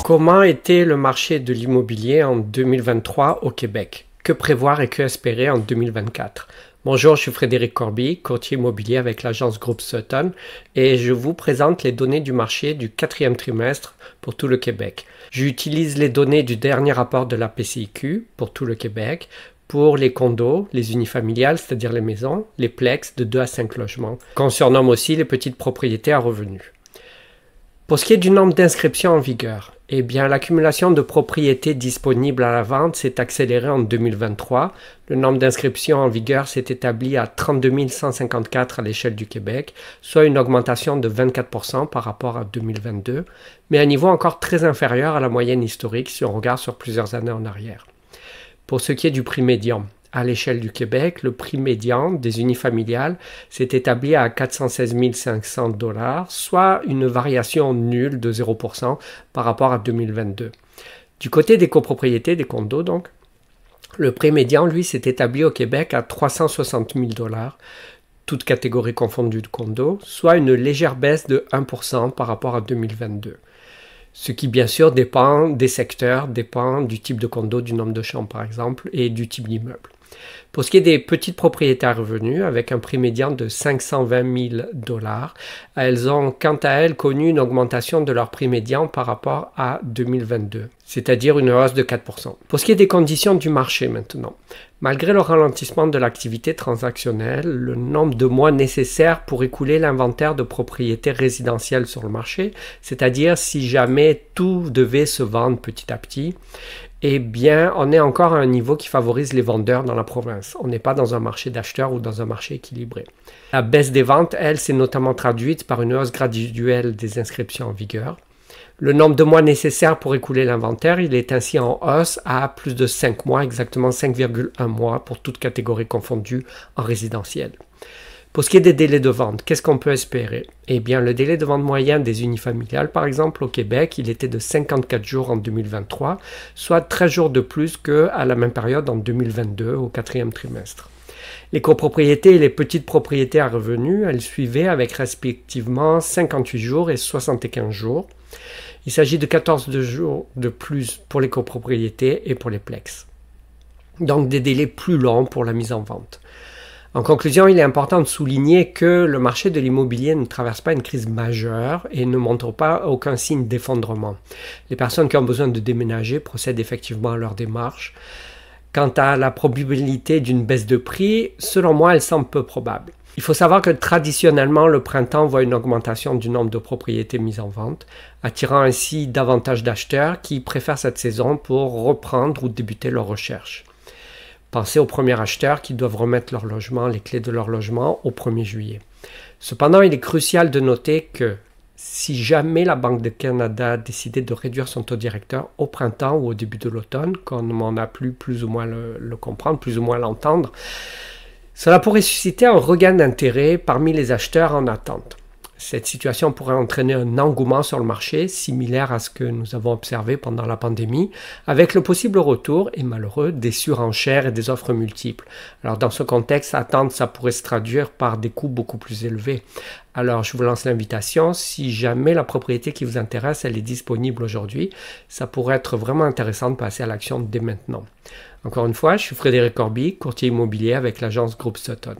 Comment était le marché de l'immobilier en 2023 au Québec? Que prévoir et que espérer en 2024? Bonjour, je suis Frédéric Corby, courtier immobilier avec l'agence Groupe Sutton et je vous présente les données du marché du quatrième trimestre pour tout le Québec. J'utilise les données du dernier rapport de la PCIQ pour tout le Québec, pour les condos, les unifamiliales, c'est-à-dire les maisons, les plex de 2 à 5 logements, qu'on surnomme aussi les petites propriétés à revenus. Pour ce qui est du nombre d'inscriptions en vigueur, eh bien, l'accumulation de propriétés disponibles à la vente s'est accélérée en 2023. Le nombre d'inscriptions en vigueur s'est établi à 32 154 à l'échelle du Québec, soit une augmentation de 24% par rapport à 2022, mais à un niveau encore très inférieur à la moyenne historique si on regarde sur plusieurs années en arrière. Pour ce qui est du prix médian, à l'échelle du Québec, le prix médian des unifamiliales s'est établi à 416 500 $, soit une variation nulle de 0% par rapport à 2022. Du côté des copropriétés, des condos donc, le prix médian, lui, s'est établi au Québec à 360 000 $, toutes catégories confondues de condos, soit une légère baisse de 1% par rapport à 2022. Ce qui, bien sûr, dépend des secteurs, dépend du type de condo, du nombre de chambres, par exemple, et du type d'immeuble. Pour ce qui est des petites propriétés à revenus, avec un prix médian de 520 000 $, elles ont, quant à elles, connu une augmentation de leur prix médian par rapport à 2022, c'est-à-dire une hausse de 4%. Pour ce qui est des conditions du marché maintenant, malgré le ralentissement de l'activité transactionnelle, le nombre de mois nécessaires pour écouler l'inventaire de propriétés résidentielles sur le marché, c'est-à-dire si jamais tout devait se vendre petit à petit, eh bien, on est encore à un niveau qui favorise les vendeurs dans la province. On n'est pas dans un marché d'acheteurs ou dans un marché équilibré. La baisse des ventes, elle, s'est notamment traduite par une hausse graduelle des inscriptions en vigueur. Le nombre de mois nécessaires pour écouler l'inventaire, il est ainsi en hausse à plus de 5 mois, exactement 5,1 mois pour toute catégorie confondue en résidentiel. Pour ce qui est des délais de vente, qu'est-ce qu'on peut espérer? Eh bien, le délai de vente moyen des unifamiliales, par exemple, au Québec, il était de 54 jours en 2023, soit 13 jours de plus qu'à la même période en 2022, au quatrième trimestre. Les copropriétés et les petites propriétés à revenus, elles suivaient avec respectivement 58 jours et 75 jours. Il s'agit de 14 jours de plus pour les copropriétés et pour les plex. Donc des délais plus longs pour la mise en vente. En conclusion, il est important de souligner que le marché de l'immobilier ne traverse pas une crise majeure et ne montre pas aucun signe d'effondrement. Les personnes qui ont besoin de déménager procèdent effectivement à leur démarche. Quant à la probabilité d'une baisse de prix, selon moi, elle semble peu probable. Il faut savoir que traditionnellement, le printemps voit une augmentation du nombre de propriétés mises en vente, attirant ainsi davantage d'acheteurs qui préfèrent cette saison pour reprendre ou débuter leur recherche. Pensez aux premiers acheteurs qui doivent remettre leur logement, les clés de leur logement au 1er juillet. Cependant, il est crucial de noter que si jamais la Banque du Canada décidait de réduire son taux directeur au printemps ou au début de l'automne, comme on a pu plus ou moins le comprendre, plus ou moins l'entendre, cela pourrait susciter un regain d'intérêt parmi les acheteurs en attente. Cette situation pourrait entraîner un engouement sur le marché, similaire à ce que nous avons observé pendant la pandémie, avec le possible retour, et malheureux, des surenchères et des offres multiples. Alors dans ce contexte, attendre, ça pourrait se traduire par des coûts beaucoup plus élevés. Alors je vous lance l'invitation, si jamais la propriété qui vous intéresse, elle est disponible aujourd'hui, ça pourrait être vraiment intéressant de passer à l'action dès maintenant. Encore une fois, je suis Frédéric Corby, courtier immobilier avec l'agence Groupe Sutton.